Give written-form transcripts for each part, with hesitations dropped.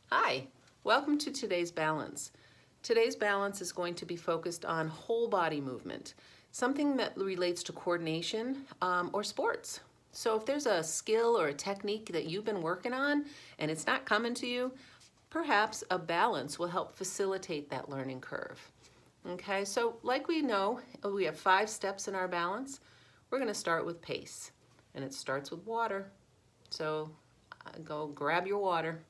Hi, welcome to today's balance. Today's balance is going to be focused on whole body movement, something that relates to coordination or sports. So if there's a skill or a technique that you've been working on and it's not coming to you, perhaps a balance will help facilitate that learning curve. Okay, so like we know, we have 5 steps in our balance. We're going to start with pace, and it starts with water. So go grab your water,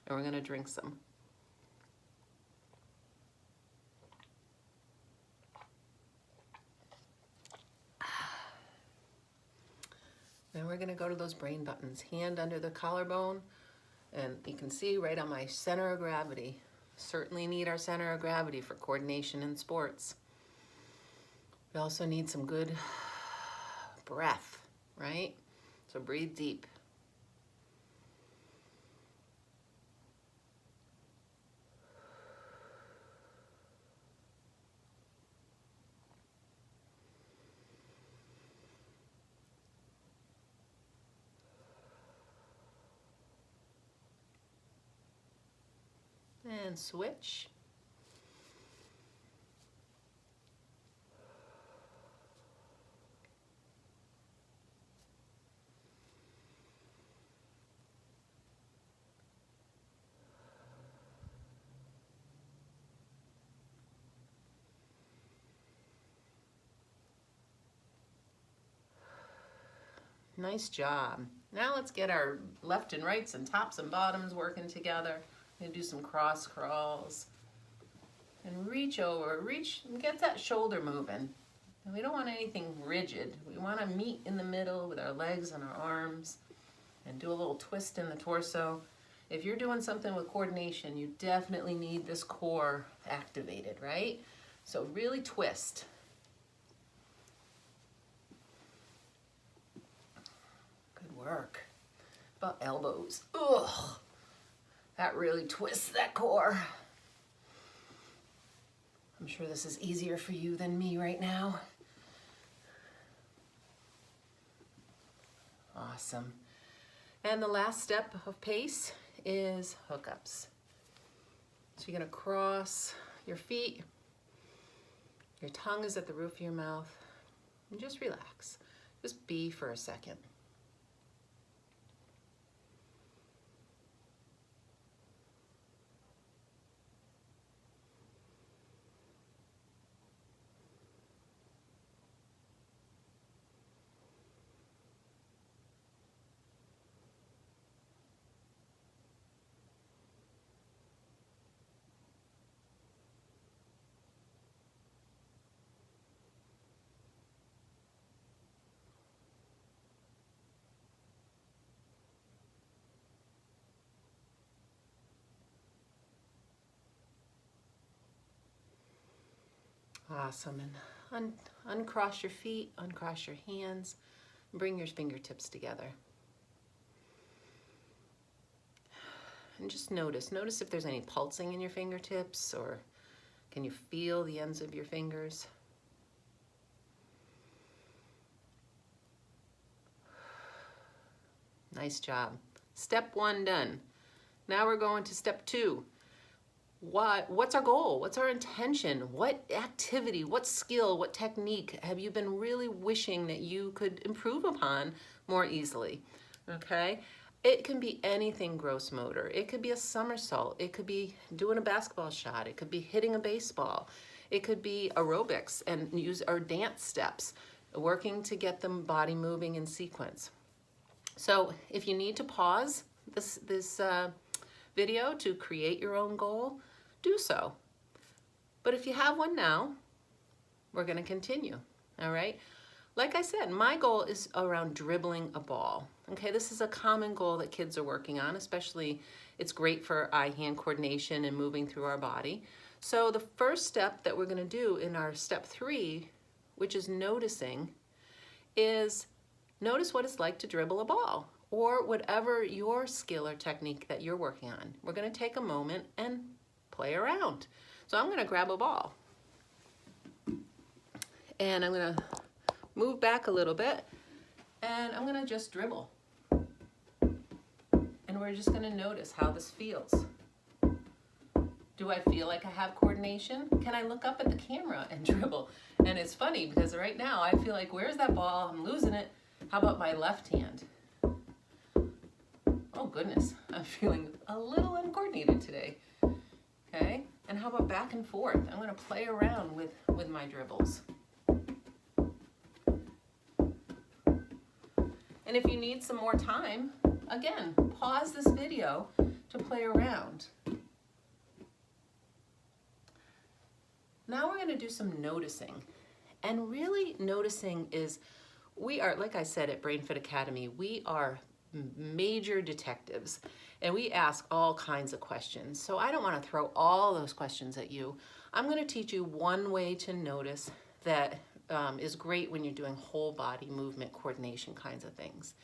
and we're going to drink some. Then we're going to go to those brain buttons. Hand under the collarbone, and you can see right on my center of gravity. Certainly need our center of gravity for coordination in sports. We also need some good breath, right? So breathe deep. And switch. Nice job. Now let's get our left and rights and tops and bottoms working together. We're gonna do some cross crawls. And reach over, reach, get that shoulder moving. And we don't want anything rigid. We want to meet in the middle with our legs and our arms and do a little twist in the torso. If you're doing something with coordination, you definitely need this core activated, right? So really twist. Good work. About elbows. Ugh. That really twists that core. I'm sure this is easier for you than me right now. Awesome. And the last step of pace is hookups. So you're gonna cross your feet. Your tongue is at the roof of your mouth. And just relax. Just be for a second. Awesome. And uncross your feet, uncross your hands, and bring your fingertips together. And just notice if there's any pulsing in your fingertips, or can you feel the ends of your fingers? Nice job. Step 1 done. Now we're going to step 2. What's our goal? What's our intention? What activity, what skill, what technique have you been really wishing that you could improve upon more easily? Okay? It can be anything gross motor. It could be a somersault. It could be doing a basketball shot. It could be hitting a baseball. It could be aerobics and use our dance steps, working to get the body moving in sequence. So if you need to pause this video to create your own goal, do so. But if you have one now, we're going to continue. All right? Like I said, my goal is around dribbling a ball. Okay, this is a common goal that kids are working on, especially it's great for eye-hand coordination and moving through our body. So the first step that we're going to do in our step 3, which is noticing, is notice what it's like to dribble a ball, or whatever your skill or technique that you're working on. We're going to take a moment and play around. So I'm going to grab a ball, and I'm going to move back a little bit, and I'm going to just dribble. And we're just going to notice how this feels. Do I feel like I have coordination? Can I look up at the camera and dribble? And it's funny because right now I feel like, where's that ball? I'm losing it. How about my left hand? Oh goodness, I'm feeling a little uncoordinated today. Okay, and how about back and forth? I'm gonna play around with my dribbles. And if you need some more time, again, pause this video to play around. Now we're gonna do some noticing. And really noticing is, we are, like I said at BrainFit Academy, we are major detectives and we ask all kinds of questions. So I don't wanna throw all those questions at you. I'm gonna teach you one way to notice that is great when you're doing whole body movement coordination kinds of things.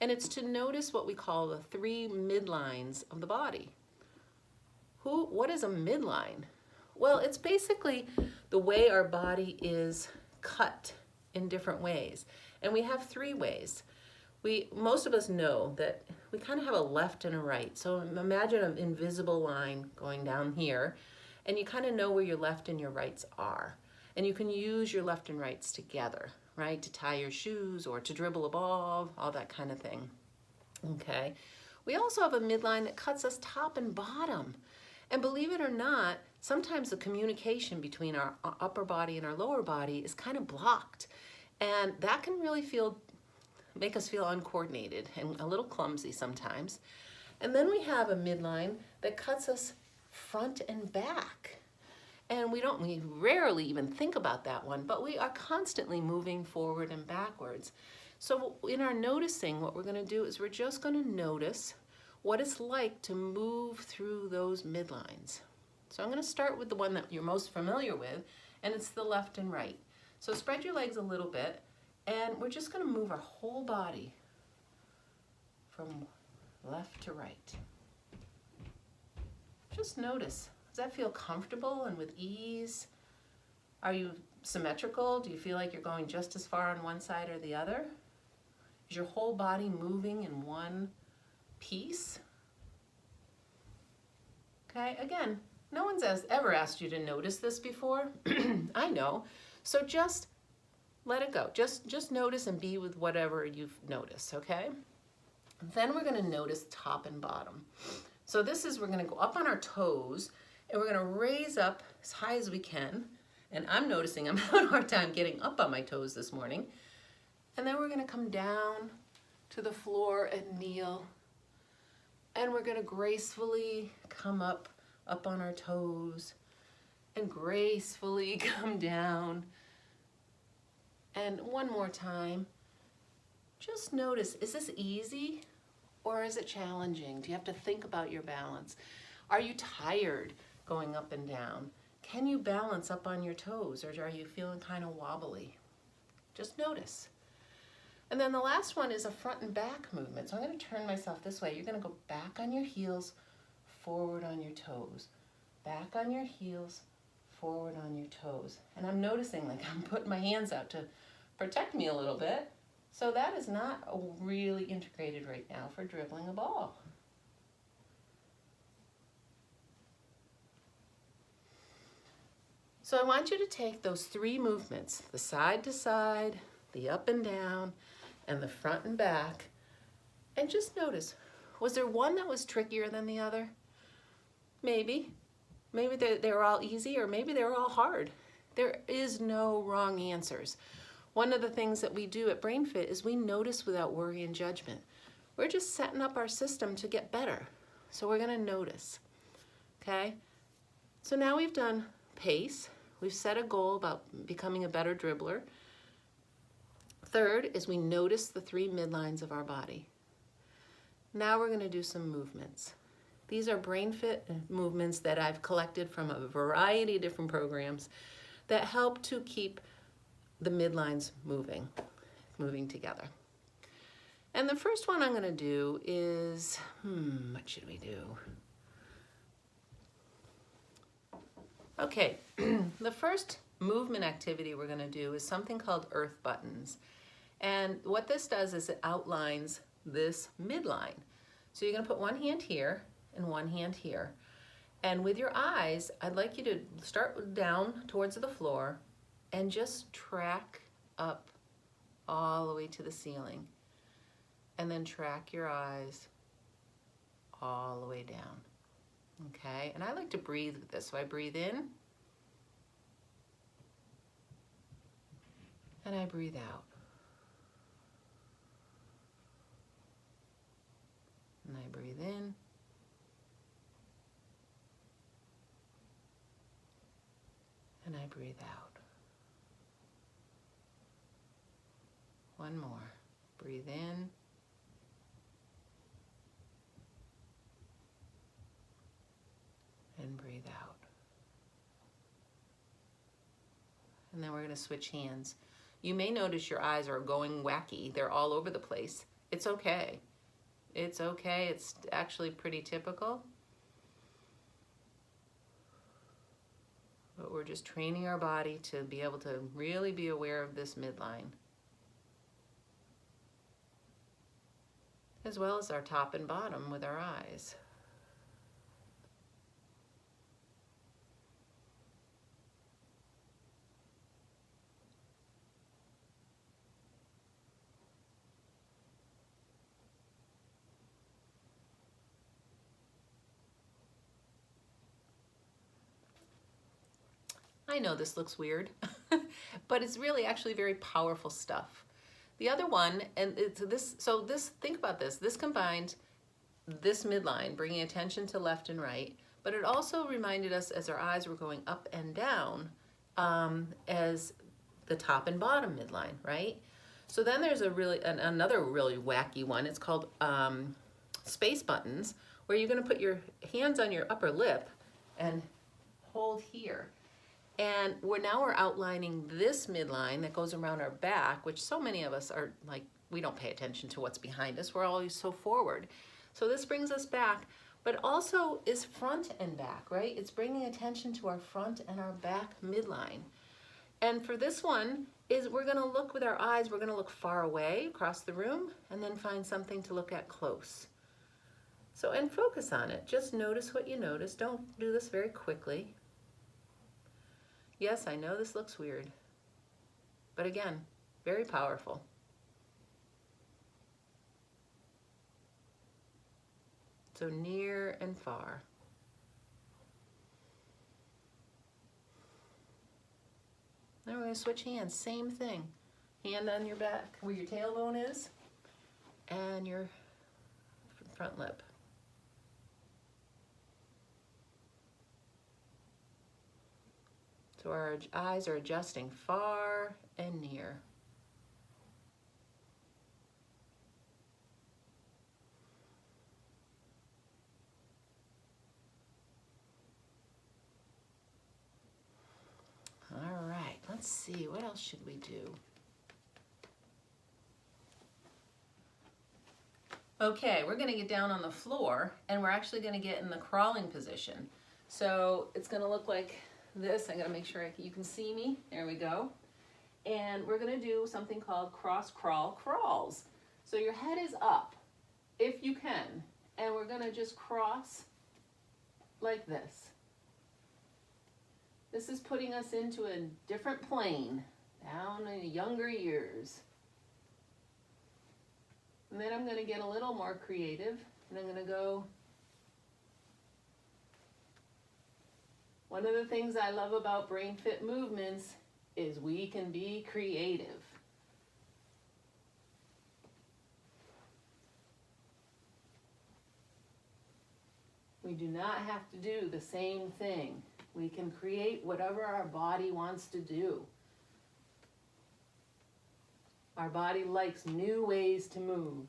And it's to notice what we call the 3 midlines of the body. What is a midline? Well, it's basically the way our body is cut in different ways. And we have 3 ways. Most of us know that we kind of have a left and a right. So imagine an invisible line going down here, and you kind of know where your left and your rights are. And you can use your left and rights together, right? To tie your shoes or to dribble a ball, all that kind of thing, okay? We also have a midline that cuts us top and bottom. And believe it or not, sometimes the communication between our upper body and our lower body is kind of blocked. And that can really make us feel uncoordinated and a little clumsy sometimes. And then we have a midline that cuts us front and back. And we rarely even think about that one, but we are constantly moving forward and backwards. So in our noticing, what we're gonna do is we're just gonna notice what it's like to move through those midlines. So I'm gonna start with the one that you're most familiar with, and it's the left and right. So spread your legs a little bit, and we're just gonna move our whole body from left to right. Just notice. Does that feel comfortable and with ease? Are you symmetrical? Do you feel like you're going just as far on one side or the other? Is your whole body moving in one piece? Okay, again, no one's ever asked you to notice this before. I know. So just let it go. Just notice and be with whatever you've noticed, okay? Then we're gonna notice top and bottom. So we're gonna go up on our toes, and we're gonna raise up as high as we can. And I'm noticing I'm having a hard time getting up on my toes this morning. And then we're gonna come down to the floor and kneel. And we're gonna gracefully come up on our toes and gracefully come down. And one more time, just notice, is this easy or is it challenging? Do you have to think about your balance? Are you tired going up and down? Can you balance up on your toes, or are you feeling kind of wobbly? Just notice. And then the last one is a front and back movement. So I'm gonna turn myself this way. You're gonna go back on your heels, forward on your toes. Back on your heels, forward on your toes. And I'm noticing like I'm putting my hands out to protect me a little bit. So that is not really integrated right now for dribbling a ball. So I want you to take those 3 movements, the side to side, the up and down, and the front and back, and just notice, was there one that was trickier than the other? Maybe. Maybe they were all easy, or maybe they were all hard. There is no wrong answers. One of the things that we do at BrainFit is we notice without worry and judgment. We're just setting up our system to get better. So we're gonna notice, okay? So now we've done pace. We've set a goal about becoming a better dribbler. Third is we notice the 3 midlines of our body. Now we're gonna do some movements. These are BrainFit movements that I've collected from a variety of different programs that help to keep the midlines moving together. And the first one I'm gonna do is, what should we do? Okay, the first movement activity we're gonna do is something called earth buttons. And what this does is it outlines this midline. So you're gonna put one hand here and one hand here. And with your eyes, I'd like you to start down towards the floor and just track up all the way to the ceiling. And then track your eyes all the way down. Okay, and I like to breathe with this. So I breathe in and I breathe out. And I breathe in and I breathe out. One more. Breathe in and breathe out. And then we're going to switch hands. You may notice your eyes are going wacky. They're all over the place. It's okay. It's okay. It's actually pretty typical. But we're just training our body to be able to really be aware of this midline, as well as our top and bottom with our eyes. I know this looks weird, but it's really actually very powerful stuff. The other one, and it's this, so this, think about this, this combined this midline, bringing attention to left and right, but it also reminded us as our eyes were going up and down as the top and bottom midline, right? So then there's another really wacky one. It's called space buttons, where you're going to put your hands on your upper lip and hold here. And now we're outlining this midline that goes around our back, which so many of us are like, we don't pay attention to what's behind us. We're always so forward. So this brings us back, but also is front and back, right? It's bringing attention to our front and our back midline. And for this one is we're gonna look with our eyes, we're gonna look far away across the room and then find something to look at close. So, and focus on it. Just notice what you notice. Don't do this very quickly. Yes, I know this looks weird, but again, very powerful. So near and far. Now we're going to switch hands, same thing. Hand on your back where your tailbone is and your front lip. So our eyes are adjusting far and near. All right, let's see, what else should we do? Okay, we're gonna get down on the floor and we're actually gonna get in the crawling position. So it's gonna look like this. I gotta make sure you can see me. There we go. And we're gonna do something called cross crawl crawls. So your head is up, if you can, and we're gonna just cross like this. This is putting us into a different plane, down in younger years. And then I'm gonna get a little more creative, and I'm gonna go. One of the things I love about Brain Fit movements is we can be creative. We do not have to do the same thing. We can create whatever our body wants to do. Our body likes new ways to move.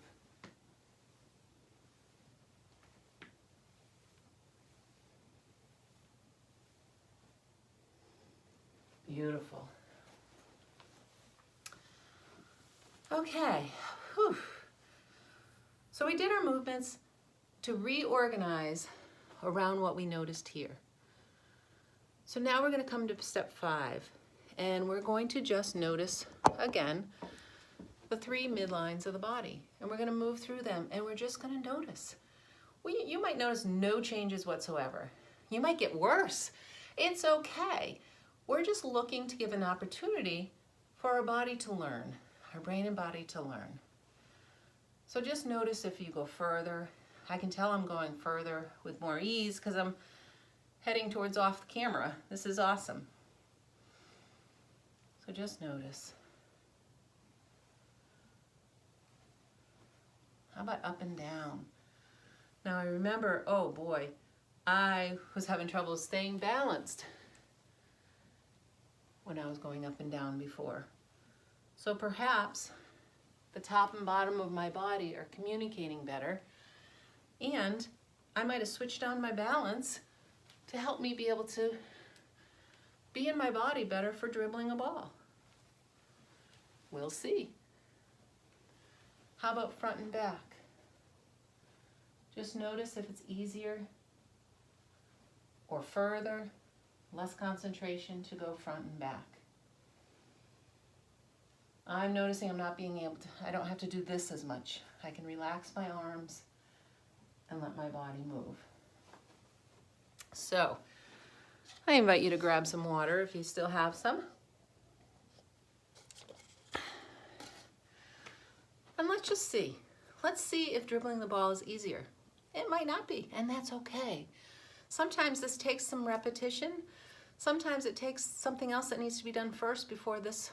Beautiful. Okay. Whew. So we did our movements to reorganize around what we noticed here. So now we're going to come to step 5, and we're going to just notice again the 3 midlines of the body, and we're going to move through them, and we're just going to notice. You might notice no changes whatsoever. You might get worse. It's okay. We're just looking to give an opportunity for our body to learn, our brain and body to learn. So just notice if you go further. I can tell I'm going further with more ease because I'm heading towards off the camera. This is awesome. So just notice. How about up and down? Now I remember, oh boy, I was having trouble staying balanced when I was going up and down before. So perhaps the top and bottom of my body are communicating better, and I might have switched on my balance to help me be able to be in my body better for dribbling a ball. We'll see. How about front and back? Just notice if it's easier or further, less concentration to go front and back. I'm noticing I'm not being able to, I don't have to do this as much. I can relax my arms and let my body move. So, I invite you to grab some water if you still have some. And let's just see. Let's see if dribbling the ball is easier. It might not be, and that's okay. Sometimes this takes some repetition. Sometimes it takes something else that needs to be done first before this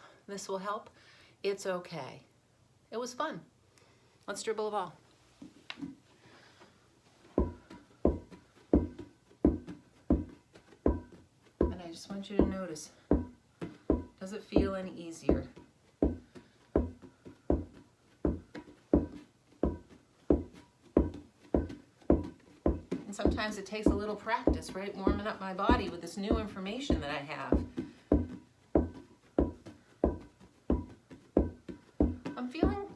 will help. It's okay. It was fun. Let's dribble a ball. And I just want you to notice, does it feel any easier? And sometimes it takes a little practice, right? Warming up my body with this new information that I have. I'm feeling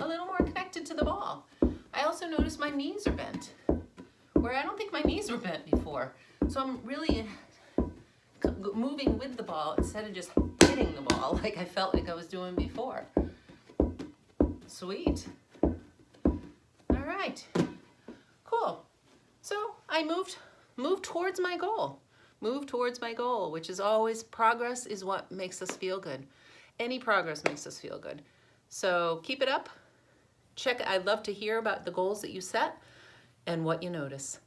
a little more connected to the ball. I also notice my knees are bent, where I don't think my knees were bent before. So I'm really moving with the ball instead of just hitting the ball like I felt like I was doing before. Sweet. All right. Cool. So I moved towards my goal. Move towards my goal, which is always progress is what makes us feel good. Any progress makes us feel good. So keep it up. I'd love to hear about the goals that you set and what you notice.